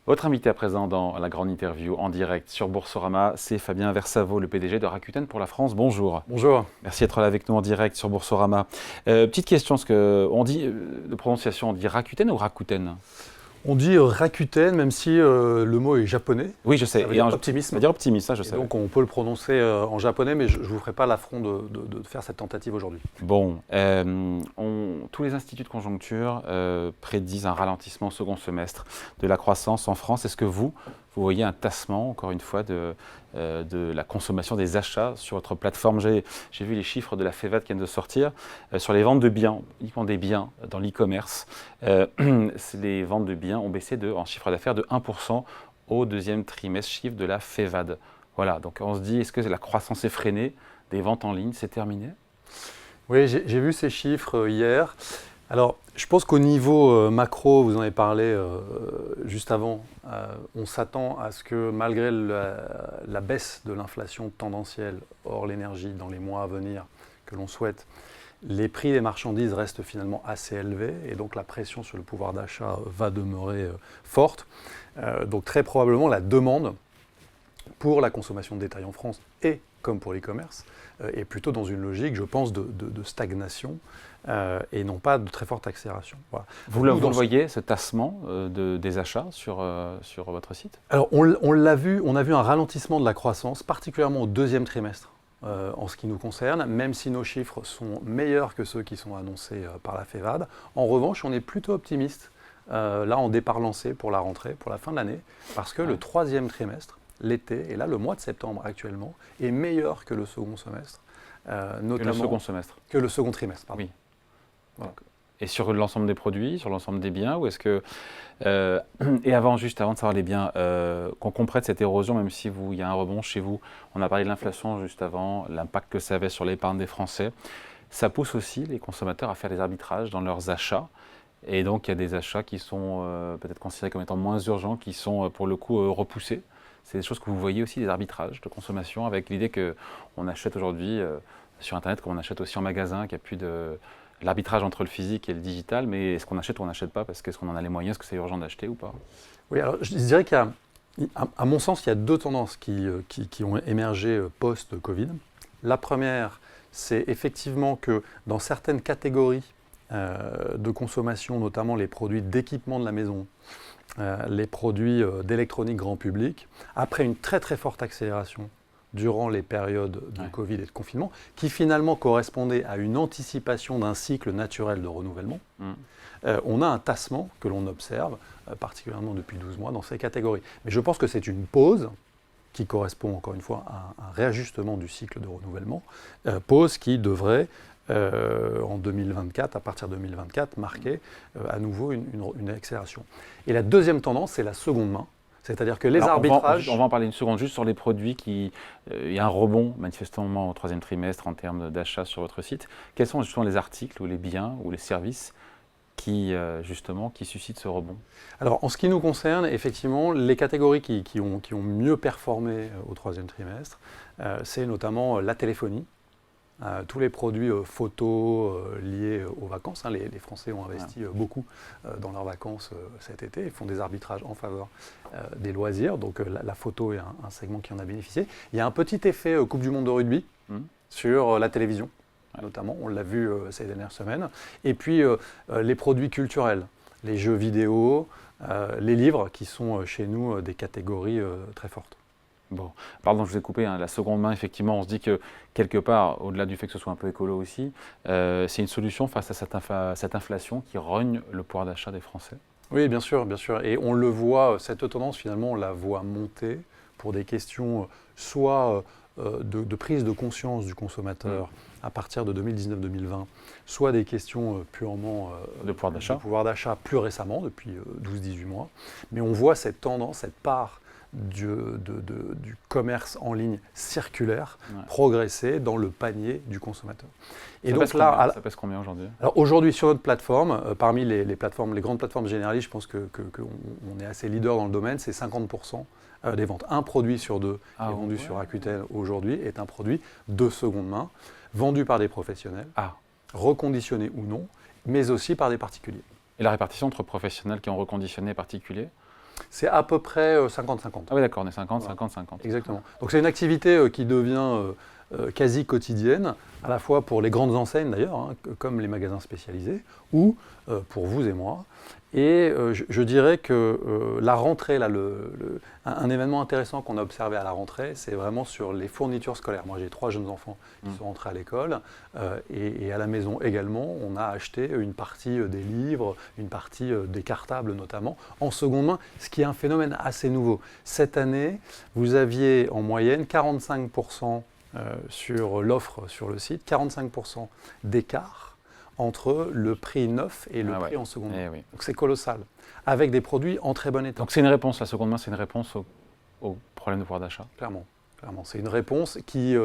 Votre invité à présent dans la grande interview en direct sur Boursorama, c'est Fabien Versavo, le PDG de Rakuten pour la France. Bonjour. Bonjour. Merci d'être là avec nous en direct sur Boursorama. Petite question, parce qu'on dit, de prononciation, on dit Rakuten ou Rakuten? On dit Rakuten, même si le mot est japonais. Oui, je sais. Ça veut dire optimisme. Ça veut dire optimiste, ça je Et sais. donc on peut le prononcer en japonais, mais je ne vous ferai pas l'affront de faire cette tentative aujourd'hui. Bon, tous les instituts de conjoncture prédisent un ralentissement au second semestre de la croissance en France. Est-ce que vous voyez un tassement, encore une fois, de la consommation des achats sur votre plateforme? J'ai vu les chiffres de la FEVAD qui viennent de sortir sur les ventes de biens, uniquement des biens dans l'e-commerce. Les ventes de biens ont baissé en chiffre d'affaires de 1% au deuxième trimestre, chiffre de la FEVAD. Voilà, donc on se dit, est-ce que la croissance effrénée des ventes en ligne, c'est terminé? Oui, j'ai vu ces chiffres hier. Alors, je pense qu'au niveau macro, vous en avez parlé juste avant, on s'attend à ce que malgré la baisse de l'inflation tendancielle, hors l'énergie, dans les mois à venir que l'on souhaite, les prix des marchandises restent finalement assez élevés et donc la pression sur le pouvoir d'achat va demeurer forte. Donc très probablement la demande pour la consommation de détail en France et comme pour l'e-commerce est plutôt dans une logique, je pense, de stagnation et non pas de très forte accélération. Voilà. Vous le voyez, ce tassement des achats sur votre site? Alors on l'a vu, on a vu un ralentissement de la croissance, particulièrement au deuxième trimestre. En ce qui nous concerne, même si nos chiffres sont meilleurs que ceux qui sont annoncés par la FEVAD. En revanche, on est plutôt optimiste, là en départ lancé pour la rentrée, pour la fin de l'année, parce que le troisième trimestre, l'été, et là le mois de septembre actuellement, est meilleur que le second semestre. Notamment que le second semestre? Que le second trimestre, pardon. Oui. Voilà. Et sur l'ensemble des produits, sur l'ensemble des biens, ou est-ce que... et juste avant de savoir les biens, qu'on comprenne cette érosion, même si il y a un rebond chez vous, on a parlé de l'inflation juste avant, l'impact que ça avait sur l'épargne des Français, ça pousse aussi les consommateurs à faire des arbitrages dans leurs achats. Et donc, il y a des achats qui sont peut-être considérés comme étant moins urgents, qui sont pour le coup repoussés. C'est des choses que vous voyez aussi, des arbitrages de consommation, avec l'idée qu'on achète aujourd'hui sur Internet, comme on achète aussi en magasin, qu'il n'y a plus de... l'arbitrage entre le physique et le digital, mais est-ce qu'on achète ou on n'achète pas? Parce qu'est-ce qu'on en a les moyens? Est-ce que c'est urgent d'acheter ou pas? Oui, alors je dirais à mon sens, il y a deux tendances qui ont émergé post-Covid. La première, c'est effectivement que dans certaines catégories de consommation, notamment les produits d'équipement de la maison, les produits d'électronique grand public, après une très très forte accélération durant les périodes de Covid et de confinement, qui finalement correspondait à une anticipation d'un cycle naturel de renouvellement, on a un tassement que l'on observe, particulièrement depuis 12 mois, dans ces catégories. Mais je pense que c'est une pause qui correspond encore une fois à un réajustement du cycle de renouvellement, pause qui devrait, en 2024, à partir de 2024, marquer à nouveau une accélération. Et la deuxième tendance, c'est la seconde main. C'est-à-dire que les arbitrages... On va en parler une seconde juste sur les produits il y a un rebond manifestement au troisième trimestre en termes d'achat sur votre site. Quels sont justement les articles ou les biens ou les services qui suscitent ce rebond? Alors en ce qui nous concerne, effectivement, les catégories qui ont mieux performé au troisième trimestre, c'est notamment la téléphonie. Tous les produits photos liés aux vacances. Les Français ont investi beaucoup dans leurs vacances cet été et font des arbitrages en faveur des loisirs. Donc la photo est un segment qui en a bénéficié. Il y a un petit effet Coupe du Monde de rugby sur la télévision, notamment. On l'a vu ces dernières semaines. Et puis les produits culturels, les jeux vidéo, les livres qui sont chez nous des catégories très fortes. Bon, pardon, je vous ai coupé. La seconde main, effectivement, on se dit que quelque part, au-delà du fait que ce soit un peu écolo aussi, c'est une solution face à cette inflation qui rogne le pouvoir d'achat des Français. Oui, bien sûr, bien sûr. Et on le voit, cette tendance, finalement, on la voit monter pour des questions soit de prise de conscience du consommateur à partir de 2019-2020, soit des questions purement de pouvoir d'achat plus récemment, depuis 12-18 mois. Mais on voit cette tendance, cette part du commerce en ligne circulaire progresser dans le panier du consommateur. Et donc là, ça pèse combien aujourd'hui? Alors aujourd'hui sur notre plateforme, parmi les grandes plateformes généralistes, je pense qu'on est assez leader dans le domaine, c'est 50% des ventes. Un produit sur deux qui est vendu sur Rakuten aujourd'hui est un produit de seconde main, vendu par des professionnels, reconditionné ou non, mais aussi par des particuliers. Et la répartition entre professionnels qui ont reconditionné et particuliers? C'est à peu près 50-50. Ah oui, d'accord, on est 50, Voilà. 50, 50. Exactement. Donc c'est une activité qui devient quasi quotidienne, à la fois pour les grandes enseignes d'ailleurs, hein, comme les magasins spécialisés, ou pour vous et moi. Et je dirais que la rentrée, là, un événement intéressant qu'on a observé à la rentrée, c'est vraiment sur les fournitures scolaires. Moi j'ai 3 jeunes enfants qui sont rentrés à l'école, et à la maison également, on a acheté une partie des livres, une partie des cartables notamment, en seconde main, ce qui est un phénomène assez nouveau. Cette année, vous aviez en moyenne 45% sur l'offre sur le site, 45% d'écart entre le prix neuf et le prix en seconde main. Oui. Donc c'est colossal, avec des produits en très bon état. Donc c'est une réponse, la seconde main, c'est une réponse au problème de pouvoir d'achat. Clairement. C'est une réponse qui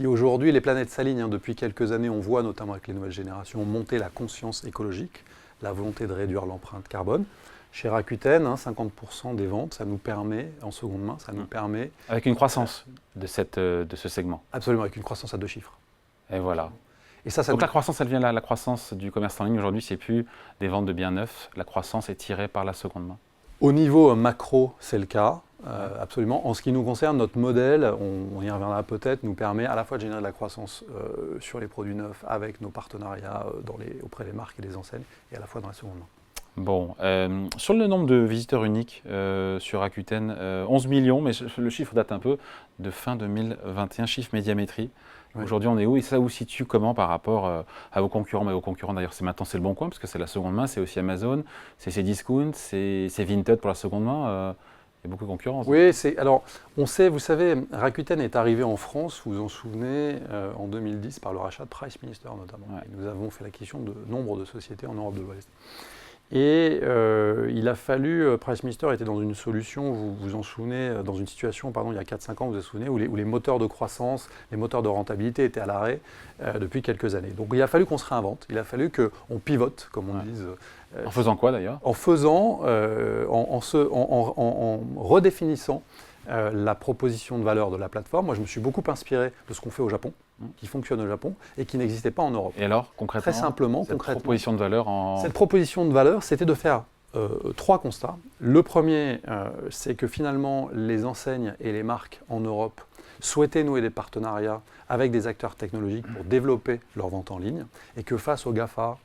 aujourd'hui, les planètes s'alignent. Depuis quelques années, on voit notamment avec les nouvelles générations monter la conscience écologique, la volonté de réduire l'empreinte carbone. Chez Rakuten, 50% des ventes, ça nous permet, en seconde main, ça nous permet... Avec une croissance de ce segment. Absolument, avec une croissance à 2 chiffres. Et voilà. Et ça Donc la croissance, elle vient là, la croissance du commerce en ligne aujourd'hui, c'est plus des ventes de biens neufs, la croissance est tirée par la seconde main. Au niveau macro, c'est le cas, absolument. En ce qui nous concerne, notre modèle, on y reviendra peut-être, nous permet à la fois de générer de la croissance sur les produits neufs avec nos partenariats auprès des marques et des enseignes, et à la fois dans la seconde main. Bon, sur le nombre de visiteurs uniques sur Rakuten, 11 millions, mais le chiffre date un peu de fin 2021, chiffre Médiamétrie. Oui. Aujourd'hui, on est où et ça vous situe comment par rapport à vos concurrents? Mais vos concurrents, d'ailleurs, maintenant c'est le Bon Coin, parce que c'est la seconde main, c'est aussi Amazon, c'est Cdiscount, c'est Vinted pour la seconde main. Il y a beaucoup de concurrence. Oui, alors on sait, vous savez, Rakuten est arrivé en France, vous vous en souvenez, en 2010 par le rachat de Price Minister notamment. Ouais. Et nous avons fait l'acquisition de nombre de sociétés en Europe de l'Ouest. Et il a fallu, Price Minister était dans une solution, vous vous en souvenez, dans une situation, il y a 4-5 ans, vous vous souvenez, où les moteurs de croissance, les moteurs de rentabilité étaient à l'arrêt depuis quelques années. Donc il a fallu qu'on se réinvente, il a fallu qu'on pivote, comme on dit. En faisant quoi d'ailleurs? En redéfinissant la proposition de valeur de la plateforme. Moi, je me suis beaucoup inspiré de ce qu'on fait au Japon, qui fonctionne au Japon et qui n'existait pas en Europe. Et alors, concrètement, très simplement, cette proposition de valeur Cette proposition de valeur, c'était de faire 3 constats. Le premier, c'est que finalement, les enseignes et les marques en Europe souhaitaient nouer des partenariats avec des acteurs technologiques pour développer leur vente en ligne, et que face aux GAFA,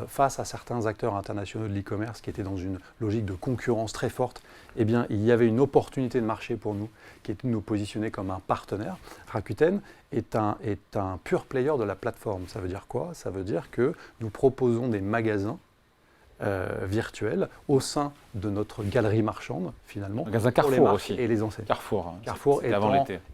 face à certains acteurs internationaux de l'e-commerce qui étaient dans une logique de concurrence très forte, eh bien, il y avait une opportunité de marché pour nous, qui était de nous positionner comme un partenaire. Rakuten est un pure player de la plateforme. Ça veut dire quoi? Ça veut dire que nous proposons des magasins virtuels au sein de notre galerie marchande, finalement. Magasin Carrefour aussi. Et les enseignes. Carrefour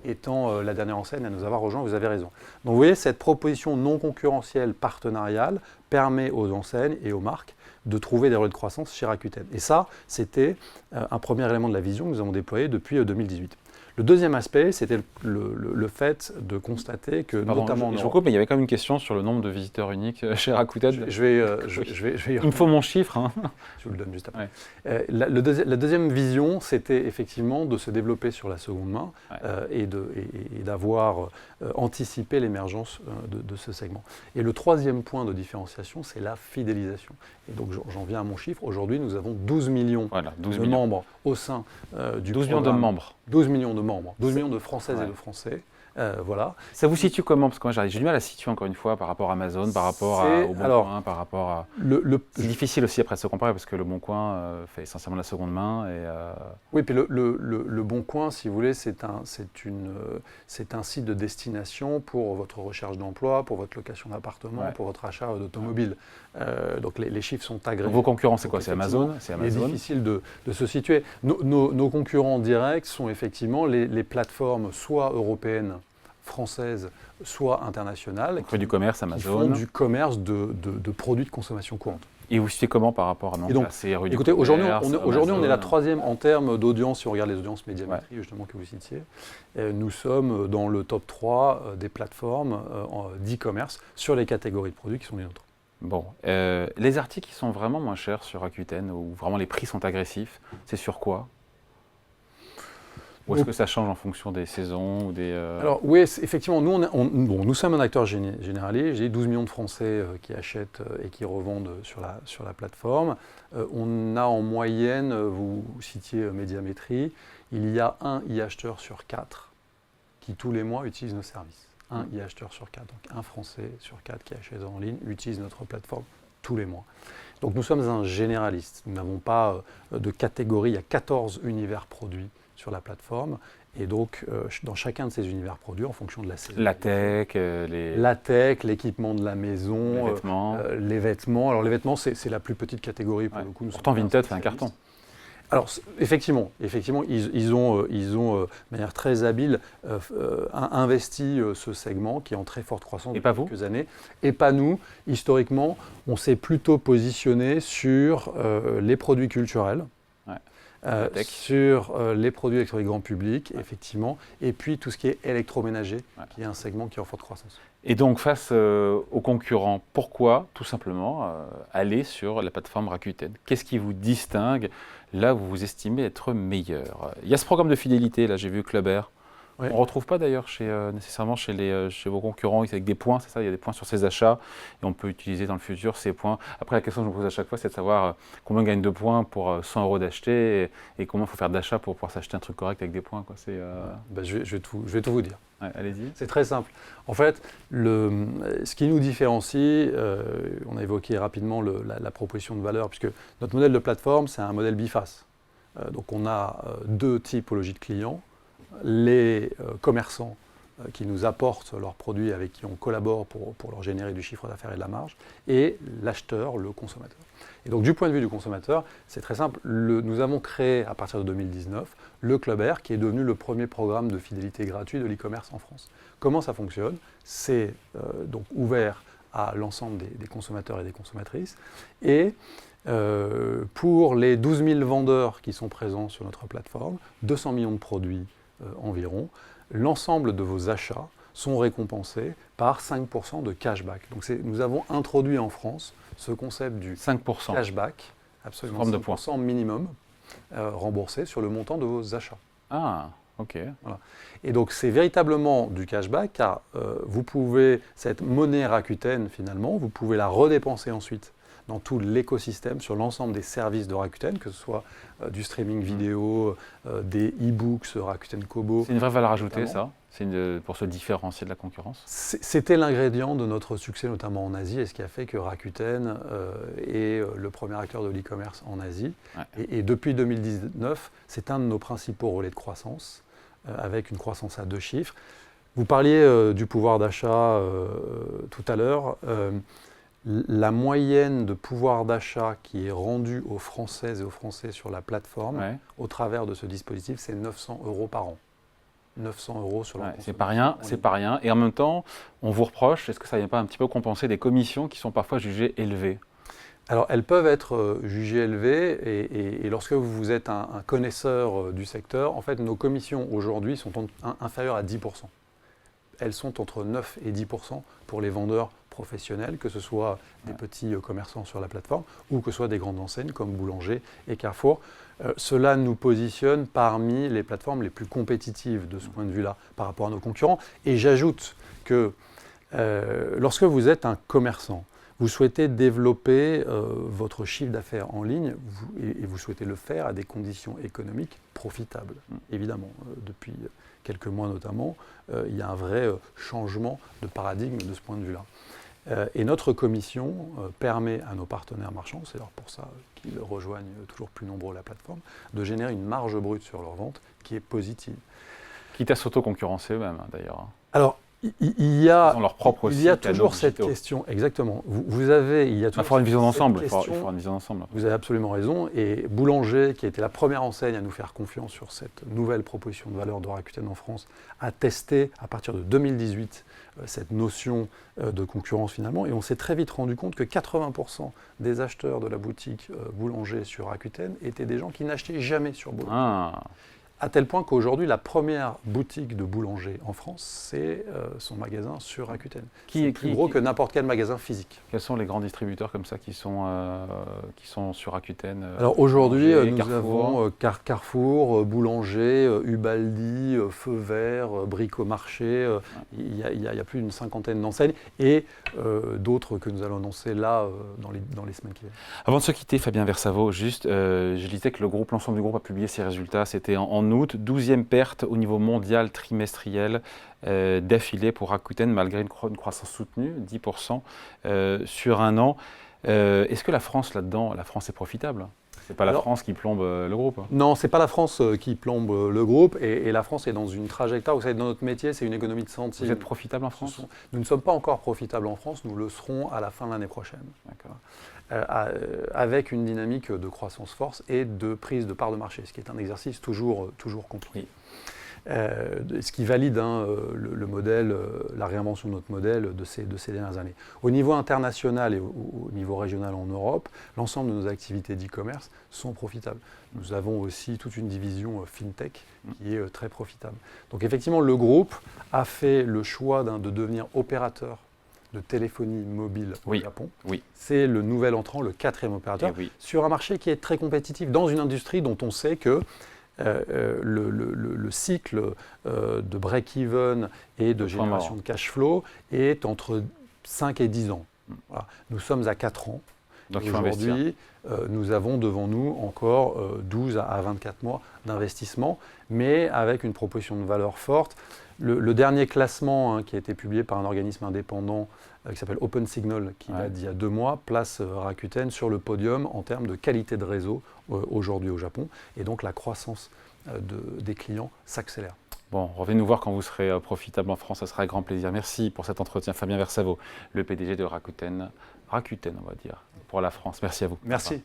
étant la dernière enseigne à nous avoir rejoint, vous avez raison. Donc vous voyez, cette proposition non concurrentielle, partenariale, permet aux enseignes et aux marques de trouver des relais de croissance chez Rakuten. Et ça, c'était un premier élément de la vision que nous avons déployé depuis 2018. Le deuxième aspect, c'était le fait de constater que, notamment en Europe... Je vous coupe, mais il y avait quand même une question sur le nombre de visiteurs uniques chez Rakuten. Je vais il me faut mon chiffre. Hein. Je vous le donne juste après. Ouais. La deuxième vision, c'était effectivement de se développer sur la seconde main, et d'avoir anticipé l'émergence de ce segment. Et le troisième point de différenciation, c'est la fidélisation. Et donc j'en viens à mon chiffre. Aujourd'hui, nous avons 12 millions de membres au sein du 12 millions de membres. 12 millions de membres, 12 millions de Françaises et de Français. Voilà. Ça vous situe comment? Parce que moi j'ai du mal à situer encore une fois par rapport à Amazon, par rapport au Bon Coin, par rapport à... C'est difficile aussi après de se comparer parce que le Bon Coin fait essentiellement la seconde main. Oui, puis le Bon Coin, si vous voulez, c'est un site de destination pour votre recherche d'emploi, pour votre location d'appartement, pour votre achat d'automobile. Donc les chiffres sont agréés. Vos concurrents, c'est quoi? C'est Amazon? Il est difficile de se situer. Nos concurrents directs sont effectivement les plateformes soit européennes, françaises, soit internationales. Qui font du commerce, Amazon. Qui font du commerce de produits de consommation courante. Et vous situez comment par rapport à écoutez, aujourd'hui, on est la 3e en termes d'audience, si on regarde les audiences Médiamétrie, justement, que vous citiez. Nous sommes dans le top 3 des plateformes d'e-commerce sur les catégories de produits qui sont les nôtres. Bon, les articles qui sont vraiment moins chers sur Rakuten, où vraiment les prix sont agressifs, c'est sur quoi? Ou est-ce que ça change en fonction des saisons ou des, Alors oui, effectivement, nous sommes un acteur généraliste. J'ai 12 millions de Français qui achètent et qui revendent sur la plateforme. On a en moyenne, vous citiez Médiamétrie, il y a un e-acheteur sur 4 qui tous les mois utilise nos services. Un e-acheteur sur 4, donc un Français sur 4 qui achète en ligne utilise notre plateforme tous les mois. Donc nous sommes un généraliste. Nous n'avons pas de catégorie, il y a 14 univers produits sur la plateforme. Et donc, dans chacun de ces univers produits, en fonction de la saison. la tech, La tech, l'équipement de la maison, les vêtements. les vêtements. Alors, les vêtements, c'est la plus petite catégorie pour le coup. Pourtant, Vinted fait un carton. Alors, effectivement, ils ont de manière très habile, investi ce segment qui est en très forte croissance depuis quelques années. Et pas nous. Historiquement, on s'est plutôt positionné sur les produits culturels. Sur les produits électroniques grand public, effectivement, et puis tout ce qui est électroménager, qui est un segment qui est en forte croissance. Et donc, face aux concurrents, pourquoi, tout simplement, aller sur la plateforme Rakuten? Qu'est-ce qui vous distingue là où vous estimez être meilleur? Il y a ce programme de fidélité, là, j'ai vu Club Air. On ne retrouve pas d'ailleurs nécessairement chez vos concurrents avec des points, c'est ça, il y a des points sur ces achats et on peut utiliser dans le futur ces points. Après, la question que je me pose à chaque fois, c'est de savoir combien on gagne de points pour 100 € d'acheter et combien il faut faire d'achat pour pouvoir s'acheter un truc correct avec des points, quoi. Je vais tout vous dire. Ouais, allez-y. C'est très simple. En fait, ce qui nous différencie, on a évoqué rapidement la proposition de valeur, puisque notre modèle de plateforme, c'est un modèle biface. Donc on a deux typologies de clients. Les commerçants qui nous apportent leurs produits, avec qui on collabore pour leur générer du chiffre d'affaires et de la marge, et l'acheteur, le consommateur. Et donc du point de vue du consommateur, c'est très simple. Nous avons créé à partir de 2019 le Club Air, qui est devenu le premier programme de fidélité gratuit de l'e-commerce en France. Comment ça fonctionne? C'est donc ouvert à l'ensemble des consommateurs et des consommatrices. Et pour les 12 000 vendeurs qui sont présents sur notre plateforme, 200 millions de produits environ, l'ensemble de vos achats sont récompensés par 5% de cashback. Donc nous avons introduit en France ce concept du 5%. Cashback, absolument 5% minimum remboursé sur le montant de vos achats. Ah, ok. Voilà. Et donc c'est véritablement du cashback, car vous pouvez, cette monnaie Rakuten finalement, vous pouvez la redépenser ensuite dans tout l'écosystème, sur l'ensemble des services de Rakuten, que ce soit du streaming vidéo, des e-books, Rakuten Kobo. C'est une vraie valeur ajoutée, ça? Pour se différencier de la concurrence? C'était l'ingrédient de notre succès, notamment en Asie, et ce qui a fait que Rakuten est le premier acteur de l'e-commerce en Asie. Ouais. Et depuis 2019, c'est un de nos principaux relais de croissance, avec une croissance à 2 chiffres. Vous parliez du pouvoir d'achat tout à l'heure. La moyenne de pouvoir d'achat qui est rendue aux Françaises et aux Français sur la plateforme, au travers de ce dispositif, c'est 900 € par an. 900 € sur la c'est pas rien, c'est pas rien. Et en même temps, on vous reproche, est-ce que ça ne vient pas un petit peu compenser des commissions qui sont parfois jugées élevées? Alors, elles peuvent être jugées élevées, et lorsque vous êtes un connaisseur du secteur, en fait, nos commissions aujourd'hui sont inférieures à 10%. Elles sont entre 9 et 10% pour les vendeurs professionnels, que ce soit des petits commerçants sur la plateforme ou que ce soit des grandes enseignes comme Boulanger et Carrefour. Cela nous positionne parmi les plateformes les plus compétitives de ce point de vue-là par rapport à nos concurrents. Et j'ajoute que lorsque vous êtes un commerçant, vous souhaitez développer votre chiffre d'affaires en ligne et vous souhaitez le faire à des conditions économiques profitables. Évidemment, depuis quelques mois notamment, il y a un vrai changement de paradigme de ce point de vue-là. Et notre commission permet à nos partenaires marchands, c'est d'ailleurs pour ça qu'ils rejoignent toujours plus nombreux la plateforme, de générer une marge brute sur leur vente qui est positive. Quitte à s'auto-concurrencer eux-mêmes, d'ailleurs. Alors, il y a toujours cette digitaux. question, exactement. Il y a toujours il faut une vision d'ensemble. Vous avez absolument raison. Et Boulanger, qui a été la première enseigne à nous faire confiance sur cette nouvelle proposition de valeur de Rakuten en France, a testé à partir de 2018 cette notion de concurrence finalement. Et on s'est très vite rendu compte que 80% des acheteurs de la boutique Boulanger sur Rakuten étaient des gens qui n'achetaient jamais sur Boulanger. À tel point qu'aujourd'hui, la première boutique de boulanger en France, c'est son magasin sur Rakuten. Qui est plus gros que n'importe quel magasin physique. Quels sont les grands distributeurs comme ça qui sont sur Rakuten? Alors aujourd'hui, nous Carrefour. avons Carrefour, Boulanger, Ubaldi, Feu Vert, Bricomarché. Il y a plus d'une cinquantaine d'enseignes et d'autres que nous allons annoncer là dans les semaines qui viennent. Avant de se quitter, Fabien Versavo, juste, je disais que l'ensemble du groupe a publié ses résultats. C'était en août, 12e perte au niveau mondial trimestriel d'affilée pour Rakuten, malgré une croissance soutenue, 10% sur un an. Est-ce que la France, là-dedans, la France est profitable? C'est pas la France qui plombe le groupe? Non, c'est pas la France qui plombe le groupe et la France est dans une trajectoire. Vous savez, dans notre métier, c'est une économie de centimes. Vous êtes profitable en France? Nous ne sommes pas encore profitables en France, nous le serons à la fin de l'année prochaine. D'accord. Avec une dynamique de croissance forte et de prise de part de marché, ce qui est un exercice toujours compliqué. Ce qui valide le modèle, la réinvention de notre modèle de ces dernières années. Au niveau international et au niveau régional en Europe, l'ensemble de nos activités d'e-commerce sont profitables. Nous avons aussi toute une division FinTech qui est très profitable. Donc effectivement, le groupe a fait le choix de devenir opérateur de téléphonie mobile au Japon. Oui. C'est le nouvel entrant, le 4e opérateur, sur un marché qui est très compétitif, dans une industrie dont on sait que le cycle de break-even et de génération de cash flow est entre 5 et 10 ans. Voilà. Nous sommes à 4 ans. Donc aujourd'hui, nous avons devant nous encore 12 à 24 mois d'investissement, mais avec une proposition de valeur forte. Le dernier classement qui a été publié par un organisme indépendant qui s'appelle Open Signal, qui date d'il y a 2 mois, place Rakuten sur le podium en termes de qualité de réseau aujourd'hui au Japon. Et donc la croissance des clients s'accélère. Bon, revenez nous voir quand vous serez profitable en France, ça sera avec grand plaisir. Merci pour cet entretien, Fabien Versavo, le PDG de Rakuten, on va dire, pour la France. Merci à vous. Merci.